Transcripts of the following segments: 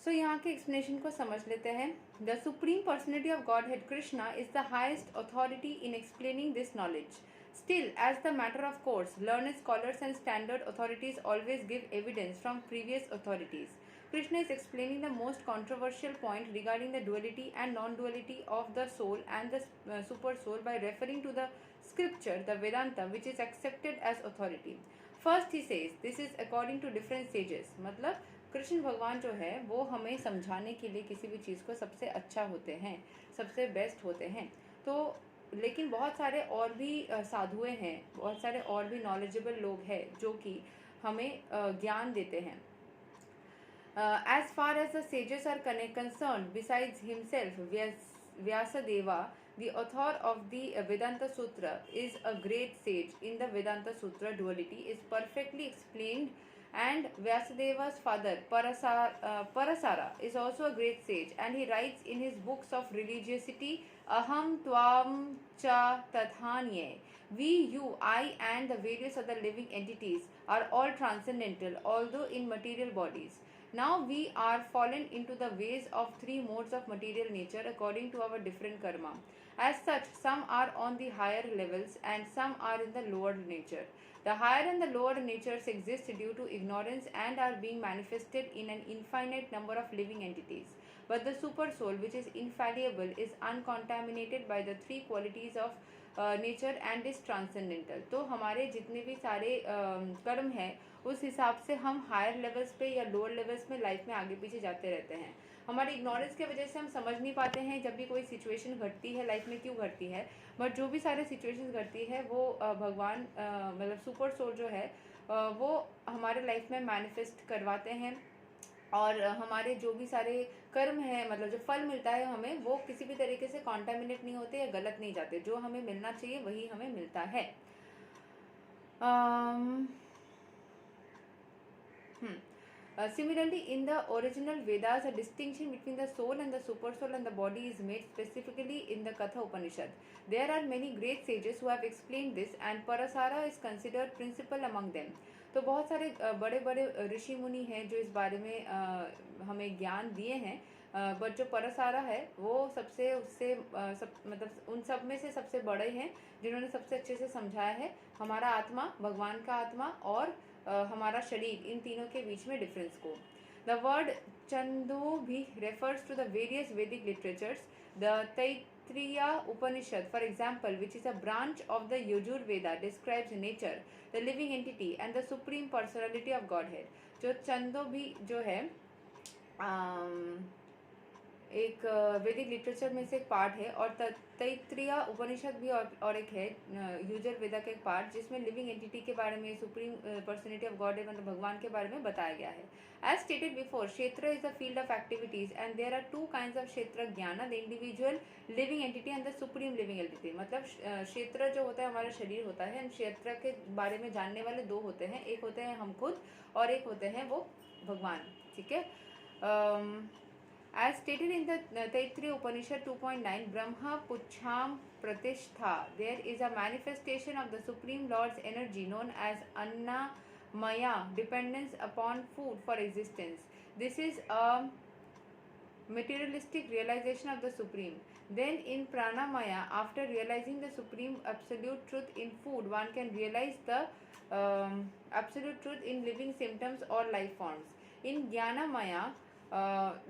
सो यहाँ के एक्सप्लेनेशन को समझ लेते हैं। The supreme personality of God head Krishna is the highest authority in explaining this knowledge. Still, as the matter of course, learned scholars and standard authorities always give evidence from previous authorities. Krishna is explaining the most controversial point regarding the duality and non-duality of the soul and the super soul by referring to the scripture, the Vedanta, which is accepted as authority. First he says, this is according to different sages. मतलब कृष्ण भगवान जो है वो हमें समझाने के लिए किसी भी चीज़ को सबसे अच्छा होते हैं, सबसे बेस्ट होते हैं। तो लेकिन बहुत सारे और भी साधुएं हैं, बहुत सारे और भी नॉलेजेबल लोग हैं जो कि हमें ज्ञान देते हैं। As far as the sages are concerned, besides himself, Vyasadeva, the author of the Vedanta Sutra, is a great sage. In the Vedanta Sutra, duality is perfectly explained, and Vyasadeva's father, Parasara, is also a great sage, and he writes in his books of religiosity, Aham Tvam Cha Tathanye. We, you, I, and the various other living entities are all transcendental, although in material bodies. Now we are fallen into the ways of three modes of material nature according to our different karma. As such, some are on the higher levels and some are in the lower nature. The higher and the lower natures exist due to ignorance and are being manifested in an infinite number of living entities. But the super soul, which is infallible, is uncontaminated by the three qualities of nature and is transcendental. तो हमारे जितने भी सारे कर्म हैं उस हिसाब से हम हायर लेवल्स पे या लोअर लेवल्स में लाइफ में आगे पीछे जाते रहते हैं। हमारी इग्नोरेंस की वजह से हम समझ नहीं पाते हैं जब भी कोई सिचुएशन घटती है लाइफ में क्यों घटती है, बट जो भी सारे सिचुएशन घटती है वो भगवान मतलब सुपर सोल जो है वो हमारे लाइफ में मैनिफेस्ट करवाते हैं, और हमारे जो भी सारे कर्म है मतलब जो फल मिलता है हमें वो किसी भी तरीके से कॉन्टामिनेट नहीं होते या गलत नहीं जाते, जो हमें मिलना चाहिए वही हमें मिलता है। Similarly, in the original Vedas, a distinction between the soul and the super soul and the body is made specifically in the Katha Upanishad. There are many great sages who have explained this, and Parasara is considered principal among them. तो बहुत सारे बड़े बड़े ऋषि मुनि हैं जो इस बारे में हमें ज्ञान दिए हैं, बट जो परसारा है वो सबसे उससे मतलब उन सब में से सबसे बड़े हैं जिन्होंने सबसे अच्छे से समझाया है हमारा आत्मा, भगवान का आत्मा और हमारा शरीर, इन तीनों के बीच में डिफरेंस को। द वर्ड चंदो भी रेफर्स टू द वेरियस वैदिक literatures. The Taittiriya Upanishad, for example, which is a branch of the Yajurveda, describes nature, the living entity and the supreme personality of God head. जो चंदो भी जो है एक वैदिक लिटरेचर में से एक पार्ट है, और तैत्तिरीय उपनिषद भी और एक है यूजर वेदा का एक पार्ट जिसमें लिविंग एंटिटी के बारे में, सुप्रीम पर्सनैलिटी ऑफ गॉड मतलब भगवान के बारे में बताया गया है। As stated before, kshetra is the field of activities and there are two kinds of kshetra gyan, the individual living entity and the supreme living entity. मतलब क्षेत्र जो होता है हमारा शरीर होता है, क्षेत्र के बारे में जानने वाले दो होते हैं, एक होते हैं हम खुद और एक होते हैं वो भगवान। ठीक है। As stated in the Taittiriya Upanishad 2.9, Brahma Puchham Pratishtha, there is a manifestation of the Supreme Lord's energy known as Annamaya, dependence upon food for existence. This is a materialistic realization of the Supreme. Then in Pranamaya, after realizing the Supreme Absolute Truth in food, one can realize the Absolute Truth in living symptoms or life forms. In Jnanamaya,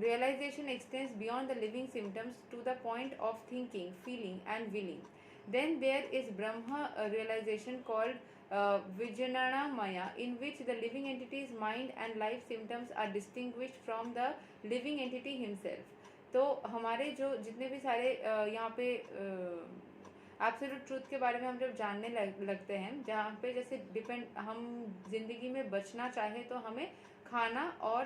realization extends beyond the living symptoms to the point of thinking, feeling and willing. Then there is Brahma realization called Vijnanamaya, in which the living entity's mind and life symptoms are distinguished from the living entity himself. तो हमारे जो जितने भी सारे यहाँ पे absolute truth के बारे में हम जब जानने लगते हैं, जहाँ पे जैसे डिपेंड हम जिंदगी में बचना चाहे तो हमें खाना और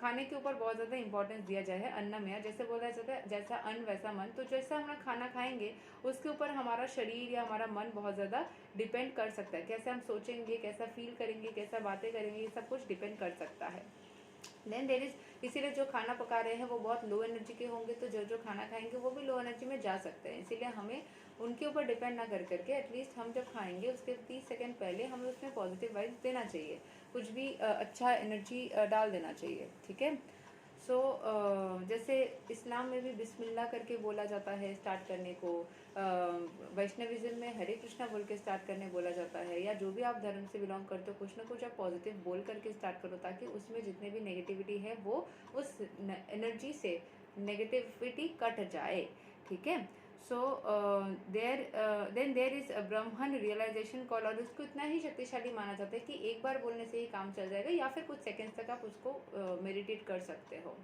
खाने के ऊपर बहुत ज़्यादा इंपॉर्टेंस दिया जाए है, अन्नमय, जैसे बोला जाता है जैसा अन्न वैसा मन। तो जैसा हम खाना खाएंगे उसके ऊपर हमारा शरीर या हमारा मन बहुत ज़्यादा डिपेंड कर सकता है, कैसे हम सोचेंगे, कैसा फील करेंगे, कैसा बातें करेंगे, ये सब कुछ डिपेंड कर सकता है। देन देर इज, इसीलिए जो खाना पका रहे हैं वो बहुत लो एनर्जी के होंगे, तो जो खाना खाएंगे वो भी लो एनर्जी में जा सकते हैं। इसीलिए हमें उनके ऊपर डिपेंड ना कर करके एटलीस्ट हम जब खाएंगे उसके 30 सेकंड पहले हमें उसमें पॉजिटिव वाइब्स देना चाहिए, कुछ भी अच्छा एनर्जी डाल देना चाहिए। ठीक है। सो जैसे इस्लाम में भी बिस्मिल्लाह करके बोला जाता है स्टार्ट करने को, वैष्णविज्म में हरे कृष्णा बोल के स्टार्ट करने बोला जाता है, या जो भी आप धर्म से बिलोंग करते हो कुछ ना कुछ आप पॉजिटिव बोल करके स्टार्ट करो, ताकि उसमें जितने भी नेगेटिविटी है वो उस एनर्जी से नेगेटिविटी कट जाए, ठीक है। So then there is Brahman realization call, और उसको इतना ही शक्तिशाली माना जाता है कि एक बार बोलने से ही काम चल जाएगा, या फिर कुछ सेकेंड्स तक आप उसको मेडिटेट कर सकते हो।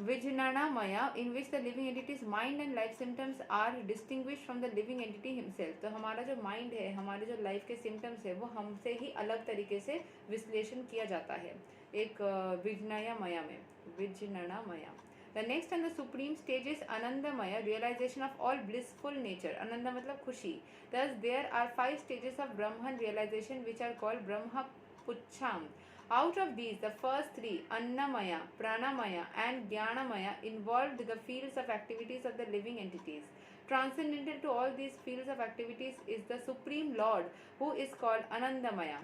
Vijnanamaya, in which the living entity's mind and life symptoms are distinguished from the living entity himself। तो हमारा जो माइंड है, हमारे जो लाइफ के सिम्टम्स है, वो हमसे ही अलग तरीके से विश्लेषण किया जाता है एक विज्ञानमया में, विज्ञानमया। The next and the supreme stage is Anandamaya, realization of all blissful nature। Ananda मतलब खुशी। Thus there are 5 stages of Brahman realization which are called Brahma Puchham। Out of these, the first 3, Annamaya, Pranamaya and Jnanamaya, involved the fields of activities of the living entities. Transcendental to all these fields of activities is the Supreme Lord, who is called Anandamaya।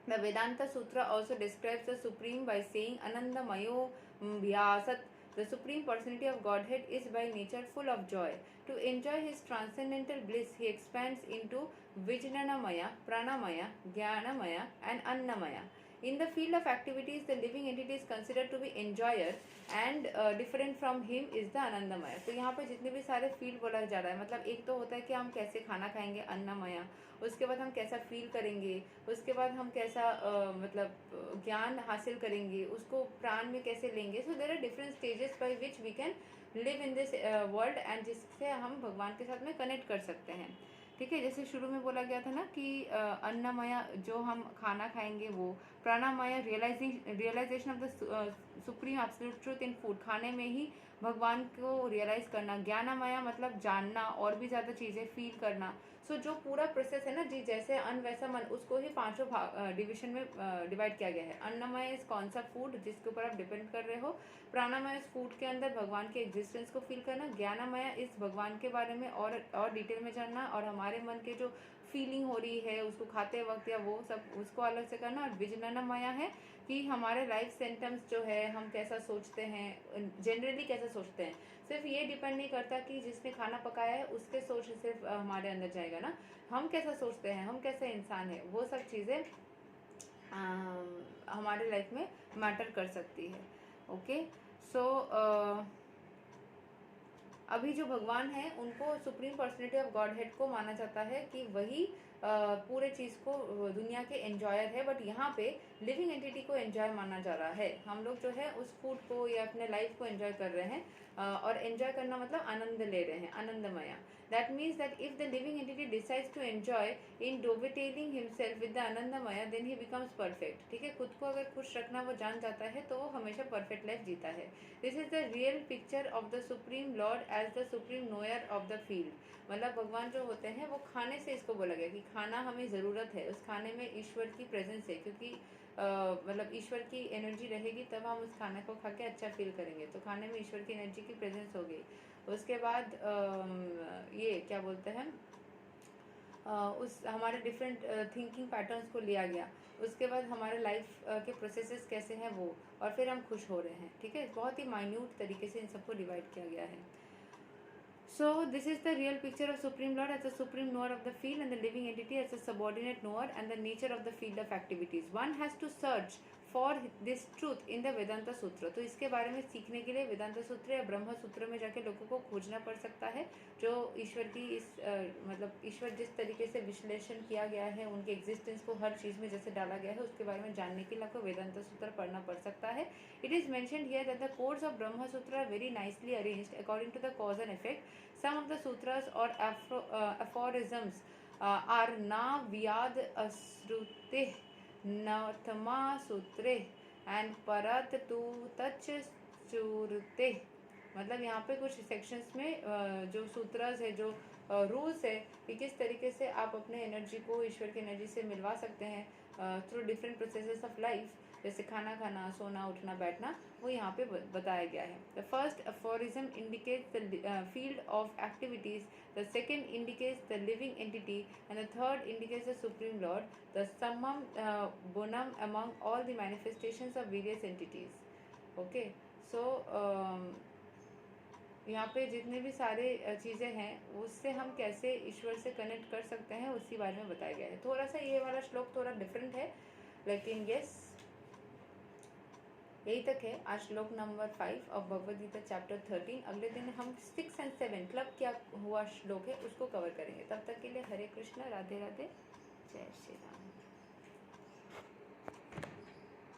The Vedanta Sutra also describes the Supreme by saying Anandamayo Vyasat। The Supreme Personality of Godhead is by nature full of joy. To enjoy his transcendental bliss, he expands into Vijnanamaya, Pranamaya, Jnanamaya and Annamaya। In the field of activities, the living entity is considered to be enjoyer and different from him is the Anandamaya। तो यहाँ पे जितने भी सारे field बोला जा रहा है, मतलब एक तो होता है कि हम कैसे खाना खाएंगे, अन्नमया, उसके बाद हम कैसा फील करेंगे, उसके बाद हम कैसा मतलब ज्ञान हासिल करेंगे, उसको प्राण में कैसे लेंगे। So there are different stages by which we can live in this world, and जिससे हम भगवान के साथ में कनेक्ट कर सकते हैं, ठीक है। जैसे शुरू में बोला गया था ना कि अन्नमया जो हम खाना खाएंगे वो, pranamaya realization of the supreme absolute truth in food, खाने में ही भगवान को रियलाइज करना, ज्ञानमया मतलब जानना और भी ज़्यादा चीज़ें फील करना। सो जो पूरा प्रोसेस है ना जी, जैसे अन्न वैसा मन, उसको ही 5 डिविजन में डिवाइड किया गया है। अन्नमय इस कौन सा फूड जिसके ऊपर आप डिपेंड कर रहे हो, प्राणमय इस फूड के अंदर भगवान के एग्जिस्टेंस को फील करना, ज्ञानमय इस भगवान के बारे में और डिटेल में जानना, और हमारे मन के जो फीलिंग हो रही है उसको खाते वक्त या वो सब उसको अलग से करना, और विज्ञानमय है कि हमारे लाइफ सेंटम्स जो है, हम कैसा सोचते हैं, जनरली कैसा सोचते हैं। सिर्फ ये डिपेंड नहीं करता कि जिसने खाना पकाया है उसके सोच सिर्फ हमारे अंदर जाएगा ना, हम कैसा सोचते हैं, हम कैसे इंसान है, वो सब चीज़ें हमारे लाइफ में मैटर कर सकती है। ओके, सो अभी जो भगवान है उनको supreme personality of God head को माना जाता है कि वही पूरे चीज़ को दुनिया के एंजॉयर है, बट यहाँ पे लिविंग एंटिटी को एंजॉय माना जा रहा है। हम लोग जो है उस फूड को या अपने लाइफ को एंजॉय कर रहे हैं, और एंजॉय करना मतलब आनंद ले रहे हैं, आनंदमया। That means that if the living entity decides to enjoy in dovetailing himself with the Anandamaya, then he becomes perfect। ठीक है, खुद को अगर खुश रखना वो जान जाता है तो वो हमेशा परफेक्ट लाइफ जीता है। This is the real picture of the supreme lord as the supreme knower of the field. मतलब भगवान जो होते हैं वो खाने से इसको बोला गया कि खाना हमें ज़रूरत है, उस खाने में ईश्वर की प्रेजेंस है, क्योंकि मतलब ईश्वर की एनर्जी रहेगी तब हम उस खाने को खा के अच्छा फील करेंगे। तो खाने में ईश्वर की एनर्जी की प्रेजेंस हो गई। उसके बाद ये क्या बोलते हैं, उस हमारे डिफरेंट थिंकिंग पैटर्न्स को लिया गया। उसके बाद हमारे लाइफ के प्रोसेसेस कैसे हैं वो, और फिर हम खुश हो रहे हैं। ठीक है, बहुत ही माइन्यूट तरीके से इन सबको डिवाइड किया गया है। So this is the real picture of Supreme Lord as the supreme knower of the field and the living entity as a subordinate knower and the nature of the field of activities. One has to search for this truth in the Vedanta Sutra। तो इसके बारे में सीखने के लिए वेदांत सूत्र या ब्रह्म सूत्र में जाके लोगों को खोजना पड़ सकता है, जो ईश्वर की इस मतलब ईश्वर जिस तरीके से विश्लेषण किया गया है, उनके एग्जिस्टेंस को हर चीज़ में जैसे डाला गया है, उसके बारे में जानने के लिए आपको वेदांत सूत्र पढ़ना पड़ सकता है। It is mentioned here that the codes of Brahma Sutra are very nicely arranged according to the cause and effect। Some of the sutras or aphorisms are na vyad asrute nathma sutre and parat tu tach churte। मतलब यहाँ पे कुछ sections में जो सूत्रस है, जो rules है कि किस तरीके से आप अपने एनर्जी को ईश्वर की एनर्जी से मिलवा सकते हैं through different processes of life, जैसे खाना खाना, सोना, उठना, बैठना, वो यहाँ पे बताया गया है। The first aphorism indicates the field of activities, the second indicates the living entity and the third indicates the supreme lord, the summum bonum among all the manifestations of various entities। Okay, so यहाँ पे जितने भी सारे चीज़ें हैं उससे हम कैसे ईश्वर से कनेक्ट कर सकते हैं उसी बारे में बताया गया है। थोड़ा सा ये वाला श्लोक थोड़ा डिफरेंट है, लेकिन यस यही तक है आज श्लोक number 5 of Bhagavad Gita chapter 13। अगले दिन हम 6 एंड 7 क्लब क्या हुआ श्लोक है उसको कवर करेंगे। तब तक के लिए हरे कृष्ण, राधे राधे, जय श्री राम।